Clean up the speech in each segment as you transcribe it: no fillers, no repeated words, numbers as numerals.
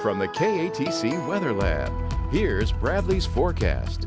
From the KATC Weather Lab, here's Bradley's forecast.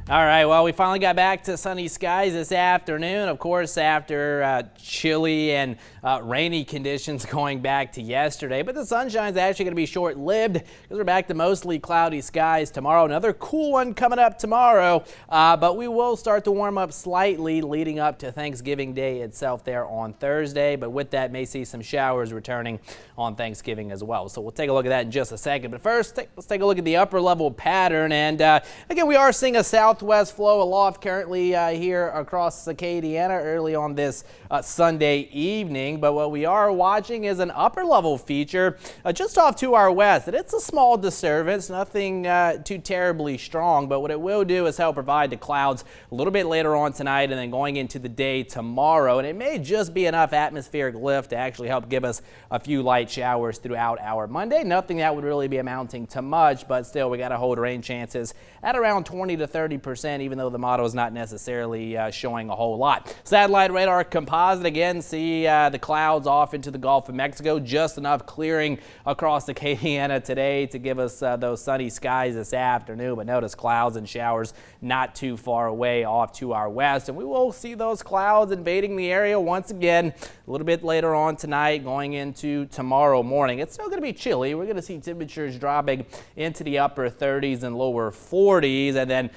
All right, well, we finally got back to sunny skies this afternoon, of course, after chilly and rainy conditions going back to yesterday. But the sunshine's actually going to be short-lived because we're back to mostly cloudy skies tomorrow. Another cool one coming up tomorrow, but we will start to warm up slightly leading up to Thanksgiving Day itself there on Thursday. But with that, may see some showers returning on Thanksgiving as well. So we'll take a look at that in just a second. But first, let's take a look at the upper level pattern. And again, we are seeing a southwest flow aloft currently here across Acadiana early on this Sunday evening. But what we are watching is an upper level feature just off to our west. And it's a small disturbance, nothing too terribly strong. But what it will do is help provide the clouds a little bit later on tonight and then going into the day tomorrow. And it may just be enough atmospheric lift to actually help give us a few light showers throughout our Monday. Nothing that would really be amounting to much, but still we got to hold rain chances at around 20 to 30%, even though the model is not necessarily showing a whole lot. Satellite radar composite, again, see the clouds off into the Gulf of Mexico, just enough clearing across Acadiana today to give us those sunny skies this afternoon. But notice clouds and showers not too far away off to our west, and we will see those clouds invading the area once again a little bit later on tonight going into tomorrow morning. It's still going to be chilly. We're going to see temperatures dropping into the upper 30s and lower 40s, and then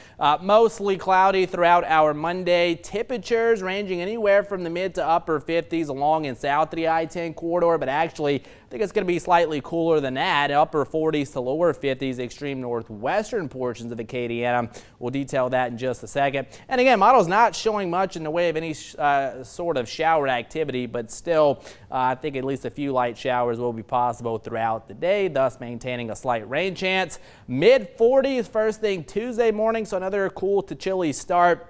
mostly cloudy throughout our Monday. Temperatures ranging anywhere from the mid to upper 50s along and south of the I-10 corridor, but actually I think it's going to be slightly cooler than that, upper 40s to lower 50s, extreme northwestern portions of Acadiana. We'll detail that in just a second. And again, model's not showing much in the way of any sort of shower activity, but still I think at least a few light showers will be possible throughout the day, thus maintaining a slight rain chance. Mid 40s first thing Tuesday morning, so another cool to chilly start.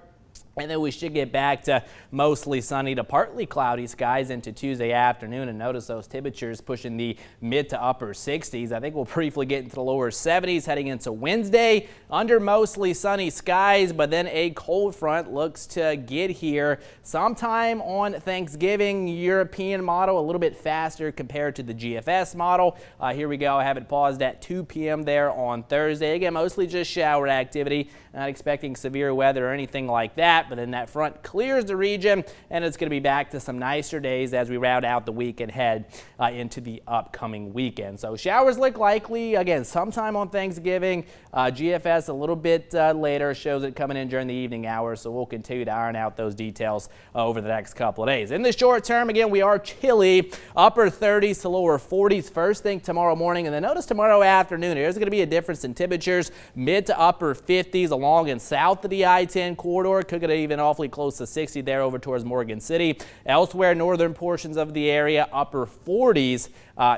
And then we should get back to mostly sunny to partly cloudy skies into Tuesday afternoon. And notice those temperatures pushing the mid to upper 60s. I think we'll briefly get into the lower 70s heading into Wednesday under mostly sunny skies. But then a cold front looks to get here sometime on Thanksgiving. European model a little bit faster compared to the GFS model. Here we go. I have it paused at 2 p.m. there on Thursday. Again, mostly just shower activity. Not expecting severe weather or anything like that. But then that front clears the region, and it's going to be back to some nicer days as we round out the week and head into the upcoming weekend. So showers look likely, again, sometime on Thanksgiving. GFS a little bit later shows it coming in during the evening hours, so we'll continue to iron out those details over the next couple of days. In the short term, again, we are chilly, upper 30s to lower 40s first thing tomorrow morning, and then notice tomorrow afternoon, there's going to be a difference in temperatures, mid to upper 50s along and south of the I-10 corridor. Could get even awfully close to 60 there over towards Morgan City. Elsewhere, northern portions of the area, upper 40s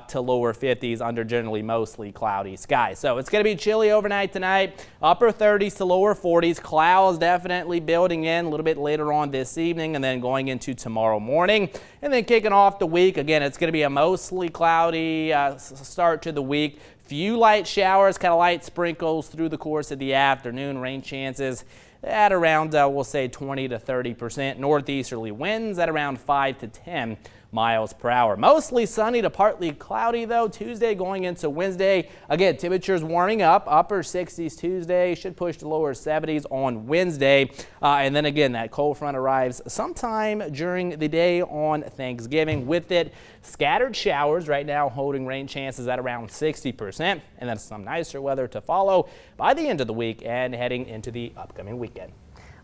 to lower 50s under generally mostly cloudy skies. So it's going to be chilly overnight tonight, upper 30s to lower 40s. Clouds definitely building in a little bit later on this evening and then going into tomorrow morning. And then kicking off the week, again, it's going to be a mostly cloudy start to the week. Few light showers, kind of light sprinkles through the course of the afternoon. Rain chances at around, we'll say 20 to 30%. Northeasterly winds at around 5 to 10 miles per hour. Mostly sunny to partly cloudy, though, Tuesday going into Wednesday. Again, temperatures warming up, upper 60s Tuesday, should push to lower 70s on Wednesday. And then again, that cold front arrives sometime during the day on Thanksgiving. With it, scattered showers right now holding rain chances at around 60%. And then some nicer weather to follow by the end of the week and heading into the upcoming weekend.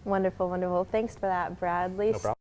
Wonderful, wonderful. Thanks for that, Bradley. No problem.